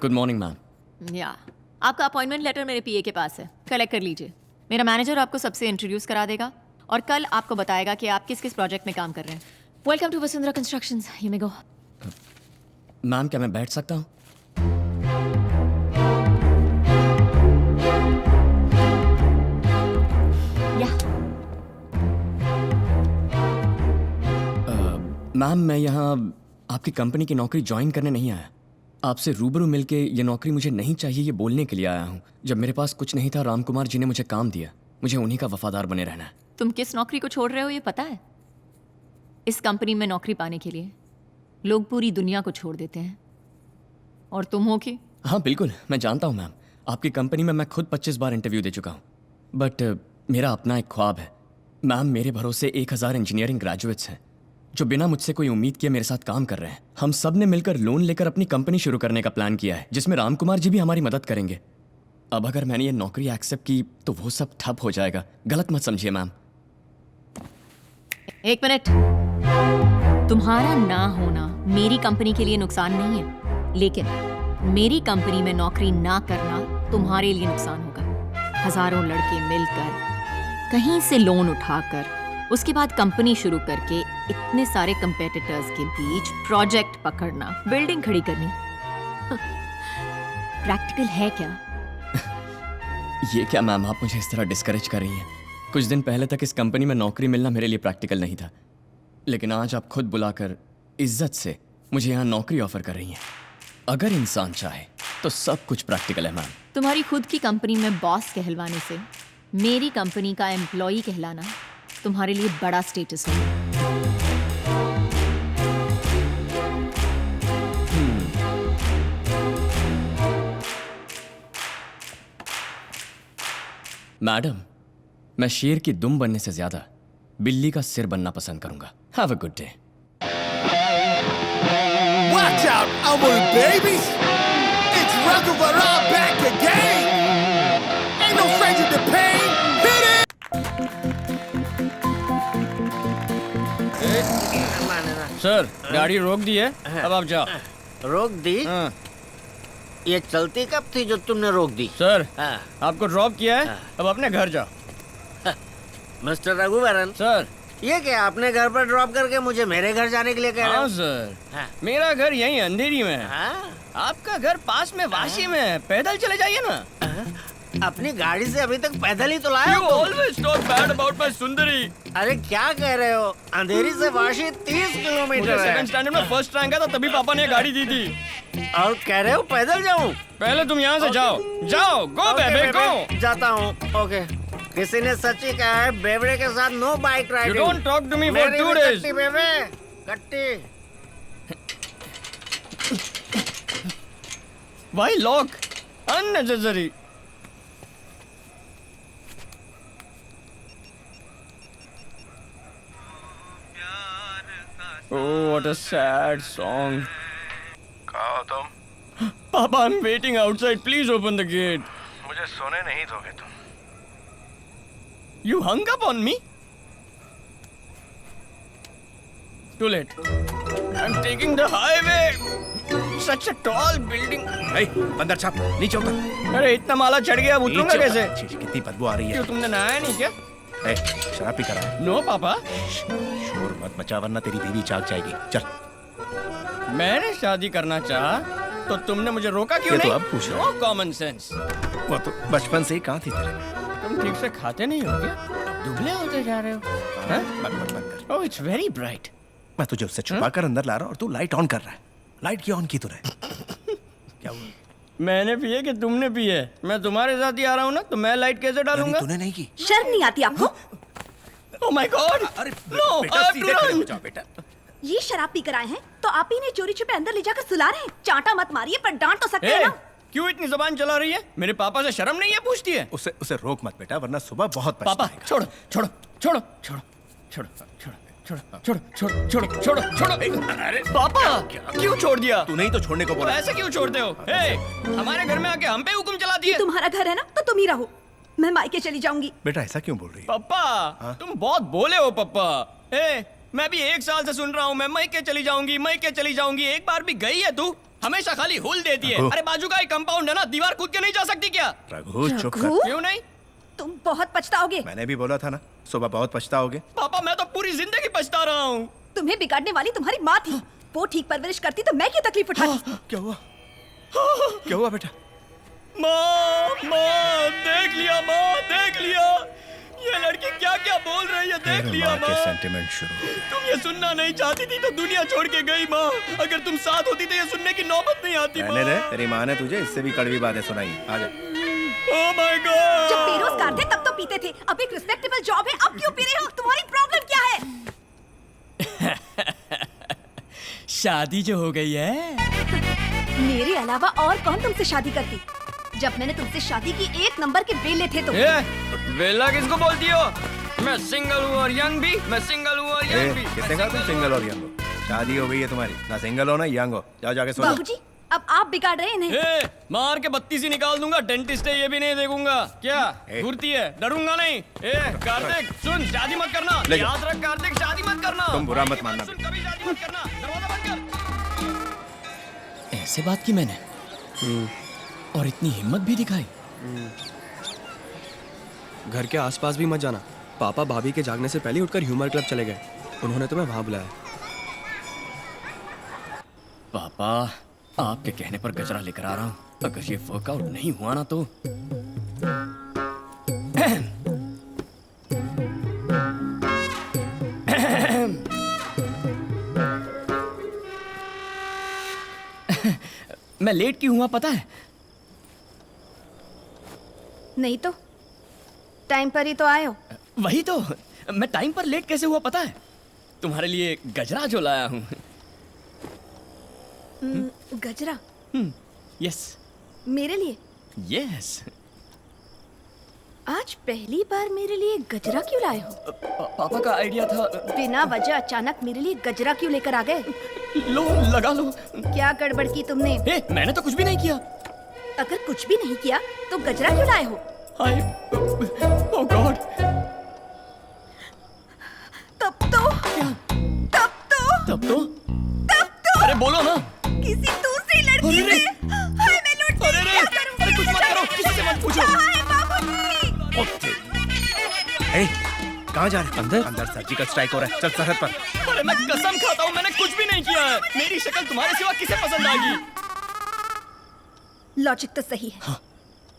Good morning ma'am. या आपका appointment letter मेरे पीए के पास है, कलेक्ट कर लीजिए। मेरा मैनेजर आपको सबसे इंट्रोड्यूस करा देगा और कल आपको बताएगा कि आप किस किस प्रोजेक्ट में काम कर रहे हैं। Welcome to Vasundhara constructions, you may go. Ma'am क्या मैं बैठ सकता हूँ? या मैम मैं यहाँ आपकी कंपनी की नौकरी ज्वाइन करने नहीं आया। आपसे रूबरू मिलके ये नौकरी मुझे नहीं चाहिए ये बोलने के लिए आया हूँ। जब मेरे पास कुछ नहीं था राम कुमार जी ने मुझे काम दिया, मुझे उन्हीं का वफादार बने रहना है। तुम किस नौकरी को छोड़ रहे हो ये पता है? इस कंपनी में नौकरी पाने के लिए लोग पूरी दुनिया को छोड़ देते हैं और तुम हो कि? हाँ बिल्कुल मैं जानता हूँ मैम। आपकी कंपनी में मैं खुद 25 बार इंटरव्यू दे चुका हूँ, बट मेरा अपना एक ख्वाब है। मैम मेरे भरोसे 1000 इंजीनियरिंग ग्रेजुएट्स हैं जो बिना मुझसे कोई उम्मीद किए मेरे साथ काम कर रहे हैं। हम सब ने मिलकर लोन लेकर अपनी कंपनी शुरू करने का प्लान किया है जिसमें राम कुमार जी भी हमारी मदद करेंगे। अब अगर मैंने ये नौकरी एक्सेप्ट की तो वो सब ठप हो जाएगा, गलत मत समझिए मैम। एक मिनट, तुम्हारा ना होना मेरी कंपनी के लिए नुकसान नहीं है, लेकिन मेरी कंपनी में नौकरी ना करना तुम्हारे लिए नुकसान होगा। हजारों लड़के मिलकर कहीं से लोन उठाकर उसके बाद कंपनी शुरू करके इतने सारे कंपेटिटर्स के बीच प्रोजेक्ट पकड़ना, बिल्डिंग खड़ी करनी प्रैक्टिकल है क्या? ये क्या मैम आप मुझे इस तरह डिस्करेज कर रही हैं? कुछ दिन पहले तक इस कंपनी में नौकरी मिलना मेरे लिए प्रैक्टिकल नहीं था, लेकिन आज आप खुद बुलाकर इज्जत से मुझे यहाँ नौकरी ऑफर कर रही हैं। अगर इंसान चाहे तो सब कुछ प्रैक्टिकल है मैम। तुम्हारी खुद की कंपनी में बॉस कहलवाने से मेरी कंपनी का एम्प्लॉई कहलाना तुम्हारे लिए बड़ा स्टेटस है। मैडम मैं शेर की दुम बनने से ज्यादा बिल्ली का सिर बनना पसंद करूंगा। Have a good day. Watch out, Amul babies! It's Raghuvar back again! Ain't no stranger to pain! Hit it! Sir गाड़ी रोक दी है, अब आप जाओ। रोक दी? हाँ। ये चलती कब थी जो तुमने रोक दी? सर हाँ। आपको ड्रॉप किया है, अब अपने घर जाओ। मिस्टर रघुवरन, सर ये क्या आपने घर पर ड्रॉप करके मुझे मेरे घर जाने के लिए कह रहे हाँ हो? सर हाँ। मेरा घर यहीं अंधेरी में है। हाँ? आपका घर पास में वाशी में है, पैदल चले जाइए ना। अपनी गाड़ी से अभी तक पैदल ही तो लाया You हो तुम। always talk bad about my सुंदरी। अरे क्या कह रहे हो? अंधेरी से वाशी 30 मुझे किलोमीटर है। सेकंड स्टैंडर्ड में फर्स्ट रैंक आया था, तभी पापा ने गाड़ी दी थी। और कह रहे हो पैदल जाऊं? पहले तुम यहाँ से जाओ, जाओ, गो ओके, बेबे गो। बेबे, जाता हूँ। ओके। किसी ने सच ही कहा है बेबड़े के साथ no bike You riding. don't talk to me for मेरी 2 भी days। कट्टी बेबे, कट्टी। Why lock? Unnecessary। Oh, what a sad song। कहाँ हो तुम? Papa, I'm waiting outside. Please open the gate। मुझे सोने नहीं दोगे तुम? You hung up on me? Too late। I'm taking the highway। Such a tall building। बंदर छाप नीचे उतर। अरे इतना माला चढ़ गया, अब उतरूंगा नीचे कैसे? उतर। छी, कितनी बदबू आ रही है। क्यों तुमने नहाया नहीं क्या? शराब पी कर आया। नो पापा, शोर मत मचा वरना तेरी बीवी जाग जाएगी। चल। मैंने शादी करना चाहा तो तुमने मुझे रोका क्यों ये तो नहीं? अब पूछ रहे नो कॉमन सेंस। वो तो बचपन से ही कहाँ थी तेरे में? तुम ठीक से खाते नहीं हो क्या? दुबले होते जा रहे हो। बंद कर। Oh it's very bright. मैं तुझे उससे छुपा कर अंदर ला रहा हूँ और तू लाइट ऑन कर रहा है। लाइट क्यों ऑन की तूने? क्या हुआ? मैंने पिए कि तुमने पिए? मैं तुम्हारे साथ ही आ रहा हूँ ना, तो मैं लाइट कैसे डालूंगा? तूने नहीं की। शर्म नहीं आती आपको? Oh my God! अरे नो, आई बेटा हैव सीधे टू खड़े हो रन। जाओ बेटा। ये शराब पी कर आए हैं तो आप ही ने चोरी छुपे अंदर ले जाकर सुला रहे हैं। चांटा मत मारिए, पर डांट तो सकते हैं ए, ना। क्यों इतनी जबान चला रही है? मेरे पापा से शर्म नहीं है पूछती है? उसे रोक मत बेटा वरना सुबह बहुत पापा पछताएगा। छोड़ो छोड़ो छोड़ो छोड़ो छोड़ो छोड़ो छोड़ो छोड़ो छोड़ो छोड़ो छोड़ो। अरे पापा क्यों छोड़ दिया? तू नहीं तो छोड़ने को तो बोला। ऐसे क्यों छोड़ते हो? ए, हमारे घर में आके हम पे हुक्म चलाती ये है। तुम्हारा घर है ना, तो तुम ही रहो। मैं मायके चली जाऊंगी। बेटा ऐसा क्यों बोल रही है? पप्पा तुम बहुत बोले हो पप्पा। ए, मैं भी 1 साल से सुन रहा हूँ मैं मई के चली जाऊंगी, मई के चली जाऊंगी। एक बार भी गई है तू? हमेशा खाली हुल देती है। रघु। अरे बाजू का एक कंपाउंड है ना, दीवार कूद के नहीं जा सकती क्या? रघु चुप कर। रघु, क्यों नहीं? तुम बहुत पछताओगे। मैंने भी बोला था ना, सुबह बहुत पछताओगे। पापा मैं तो पूरी जिंदगी पछता रहा हूँ। तुम्हें बिगाड़ने वाली तुम्हारी माँ थी। वो ठीक परवरिश करती तो मैं क्यों तकलीफ उठाती? क्या हुआ? क्या हुआ बेटा? माँ देख लिया, माँ देख लिया, ये लड़की क्या क्या बोल रही है, देख तेरे लिया माँ के माँ। सेंटिमेंट शुरू हो गए। तुम ये सुनना नहीं चाहती थी तो दुनिया छोड़ के गई माँ। अगर तुम साथ होती तो ये सुनने की नौबत नहीं आती माँ। रहने दे, तेरी माँ ने तुझे इससे भी कड़वी बातें सुनाई। आजा। Oh my God. जब बेरोजगार थे तब तो पीते थे, अब एक रिस्पेक्टेबल जॉब है, अब क्यों पी रहे हो? तुम्हारी प्रॉब्लम क्या है? शादी जो हो गई है। मेरे अलावा और कौन तुमसे शादी करती? जब मैंने तुमसे शादी की 1 नंबर के बेले थे तुम। वेला किसको बोलती हो? मैं सिंगल हूँ और यंग भी, मैं सिंगल हूँ और यंग भी। किसने कहा तुम सिंगल और यंग हो? शादी हो गई है तुम्हारी, ना सिंगल हो ना यंग हो। जाओ जाके सो जाओ। बाबूजी, अब आप बिगाड़ रहे हैं इन्हें। मार के 32 ही निकाल दूंगा। डेंटिस्ट है, ये भी नहीं देखूंगा। क्या घुरती है? डरूंगा नहीं। कार्तिक सुन, शादी मत करना। ले जाओ। याद रख कार्तिक, शादी मत करना। तुम बुरा मत मानना। सुन, कभी शादी मत करना। दरवाजा बंद कर। ऐसे बात की मैंने, और इतनी हिम्मत भी दिखाई। घर के आसपास भी मत जाना। पापा भाभी के जागने से पहले उठकर ह्यूमर क्लब चले गए। उन्होंने तुम्हें वहां बुलाया। पापा आपके कहने पर गजरा लेकर आ रहा हूँ। अगर ये वर्कआउट नहीं हुआ ना तो मैं लेट क्यों हुआ पता है? नहीं तो टाइम पर ही तो आए हो। वही तो, मैं टाइम पर लेट कैसे हुआ पता है? तुम्हारे लिए गजरा जो लाया हूँ। गजरा यस मेरे लिए? यस। आज पहली बार मेरे लिए गजरा क्यों लाए हो? पापा का आइडिया था। बिना वजह अचानक मेरे लिए गजरा क्यों लेकर आ गए? लो लगा लो। क्या गड़बड़ की तुमने? मैंने तो कुछ भी नहीं किया। अगर कुछ भी नहीं किया तो गजरा क्यों लाए हो? हाय ओह गॉड। तब तो तब तो अरे बोलो ना। किसी दूसरी लड़की अरे, से। हाय मैं लूट अरे, क्या करूंगी? अरे, कुछ मत करो, किसी से मत पूछो। हाय बाबूजी। ए, कहाँ जा रहे? अंदर अंदर सर्जिकल स्ट्राइक हो रहा है। चल सरहद पर। अरे मैं कसम खाता हूँ मैंने कुछ भी नहीं किया है। मेरी शक्ल तुम्हारे सिवा किसे पसंद आएगी? लॉजिक तो सही है, हाँ।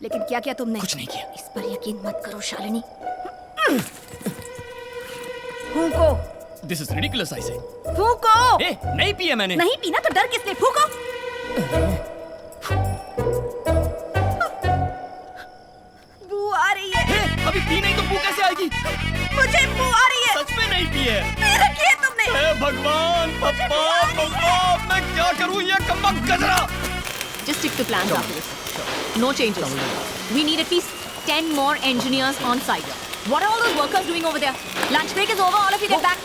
लेकिन क्या किया तुमने? कुछ नहीं किया। इस पर यकीन मत करो शालिनी। फूको this is ridiculous I say. फूको। नहीं पिया मैंने। नहीं पीना तो डर किसने? फूको। बू आ रही है। अभी पी नहीं तो बू कैसे आएगी? मुझे बू आ रही है। सच में नहीं पी है। मेरा किया तुमने। हे भगवान पप्पा मैं क्या करूं? ये कम्बक गजरा। Just stick to plans after this. No changes. We need at least 10 more engineers on site. What are all those workers doing over there? Lunch break is over. All of you get back.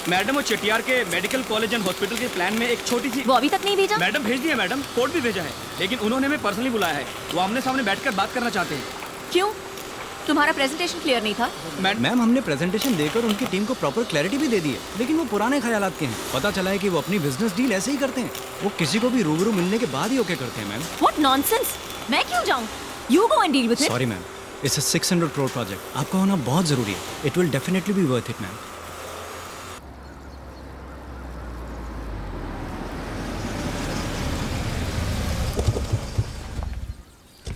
Madam वो चटियार के medical college and hospital के plan में एक छोटी सी वो अभी तक नहीं भेजा? मैडम भेज दिया मैडम, कोड भी भेजा है, लेकिन उन्होंने हमें पर्सनली बुलाया है। वो आमने सामने बैठकर बात करना चाहते हैं। क्यों? तुम्हारा प्रेजेंटेशन क्लियर नहीं था? मैम हमने प्रेजेंटेशन देकर उनकी टीम को प्रॉपर क्लैरिटी भी दे दी है, लेकिन वो पुराने ख्यालात के हैं। पता चला है कि वो अपनी बिजनेस डील ऐसे ही करते हैं। वो किसी को भी रूबरू मिलने के बाद ही ओके करते हैं मैम। What nonsense! मैं क्यों जाऊं? You go and deal with it. Sorry ma'am, it's a 600 crore project. आपका होना बहुत जरूरी है। It will definitely be worth it ma'am.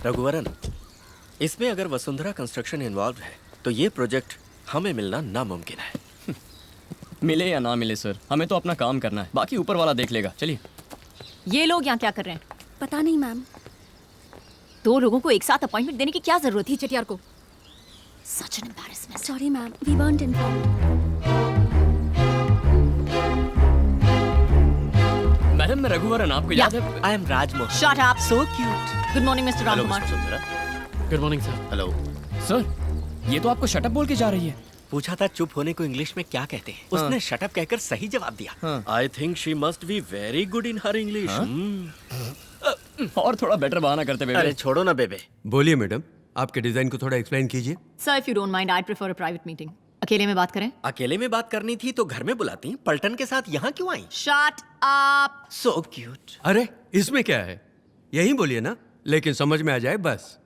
Raghuvaran, इसमें अगर वसुंधरा कंस्ट्रक्शन इन्वॉल्व है तो ये प्रोजेक्ट हमें मिलना नामुमकिन है। मिले या ना मिले सर, हमें तो अपना काम करना है, बाकी ऊपर वाला देख लेगा। चलिए। ये लोग यहाँ क्या कर रहे हैं? पता नहीं मैम। 2 लोगों को एक साथ अपॉइंटमेंट देने की क्या जरूरत थी चटियार को? Such an embarrassment. Sorry ma'am, we weren't informed. Madam मैं रघुवरन, आपको याद है? I am Rajmohan. Shut up. So cute. Good morning, Mr. Ramkumar. Good morning sir. Hello. Sir ये तो आपको शटअप बोल के जा रही है। पूछा था चुप होने को इंग्लिश में क्या कहते हैं, उसने शटअप कहकर सही जवाब दिया। I think she must be very good in her English. और थोड़ा बेटर बहाना करते बेबे। अरे छोड़ो ना बेबे। बोलिए मैडम, आपके डिजाइन को थोड़ा एक्सप्लेन कीजिए। Sir, if you don't mind, I'd prefer a private meeting. अकेले में बात करें? अकेले में बात करनी थी तो घर में बुलाती, पलटन के साथ यहाँ क्यों आई? Shut up. So cute. अरे इसमें क्या है, यही बोलिए ना, लेकिन समझ में आ जाए बस।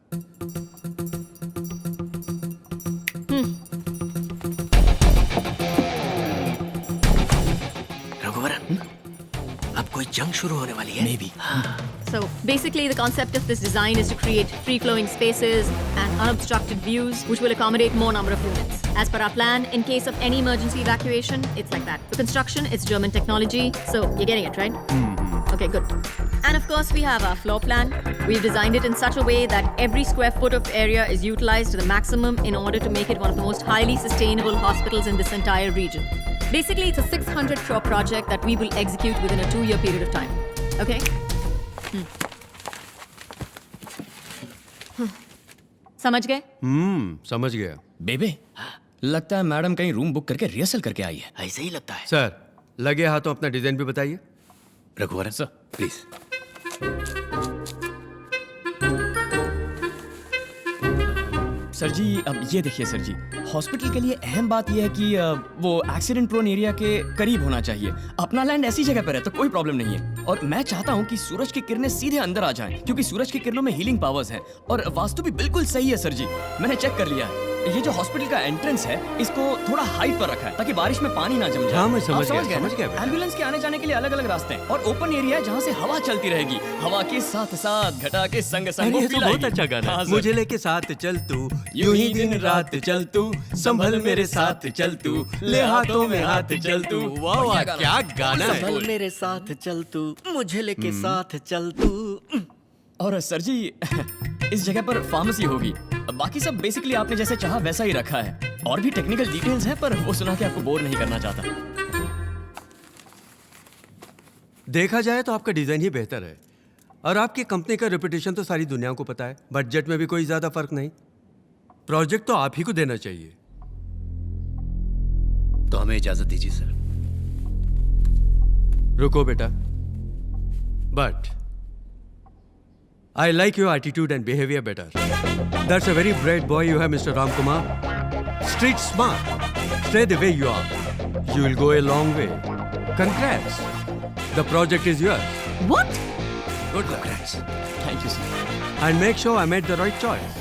रघुवरन, अब कोई जंग शुरू होने वाली है। May be So basically, the concept of this design is to create free-flowing spaces and unobstructed views, which will accommodate more number of units. As per our plan, in case of any emergency evacuation, it's like that. The construction, it's German technology, so you're getting it, right? Okay, good. And of course, we have our floor plan. We've designed it in such a way that every square foot of area is utilized to the maximum in order to make it one of the most highly sustainable hospitals in this entire region. Basically, it's a 600 crore project that we will execute within a 2-year period of time. Okay? समझ गए? समझ गया। बेबे, लगता है madam कहीं room book करके rehearsal करके आई है। ऐसे ही लगता है। सर, लगे हाथों अपना डिजाइन भी बताइए। Raghuvaran sir please. सर जी, अब ये देखिए सर जी, हॉस्पिटल के लिए अहम बात यह है कि वो एक्सीडेंट प्रोन एरिया के करीब होना चाहिए। अपना लैंड ऐसी जगह पर है तो कोई प्रॉब्लम नहीं है। और मैं चाहता हूँ कि सूरज की किरणें सीधे अंदर आ जाएं, क्योंकि सूरज की किरणों में हीलिंग पावर्स हैं। और वास्तु भी बिल्कुल सही है सर जी, मैंने चेक कर लिया है। ये जो हॉस्पिटल का एंट्रेंस है, इसको थोड़ा हाइट पर रखा है ताकि बारिश में पानी ना जम जाए। हाँ, मैं आप समझ गया, ना? समझ गया। एम्बुलेंस के आने जाने के लिए अलग अलग रास्ते हैं और ओपन एरिया है जहाँ से हवा चलती रहेगी। हवा के साथ साथ घटा के संग संग अरे, ये तो बहुत अच्छा गाना है। मुझे लेके साथ चल तू, यूं ही दिन रात चल तू, संभल मेरे साथ चल तू, ले हाथों में हाथ चल तू। वाह वाह, क्या गाना है। संभल मेरे साथ चल तू, मुझे लेके साथ चल तू। और सर जी, इस जगह पर फार्मेसी होगी। बाकी सब बेसिकली आपने जैसे चाहा वैसा ही रखा है। और भी टेक्निकल डिटेल्स हैं, पर वो सुना के आपको बोर नहीं करना चाहता। देखा जाए तो आपका डिजाइन ही बेहतर है, और आपकी कंपनी का रेपुटेशन तो सारी दुनिया को पता है। बजट में भी कोई ज्यादा फर्क नहीं। प्रोजेक्ट तो आप ही को देना चाहिए। तो हमें इजाजत दीजिए सर। रुको बेटा, but I like your attitude and behavior better. That's a very bright boy you have, Mr. Ram Kumar. Street smart. Stay the way you are. You will go a long way. Congrats. The project is yours. What? Good luck. Thank you sir. And make sure I made the right choice.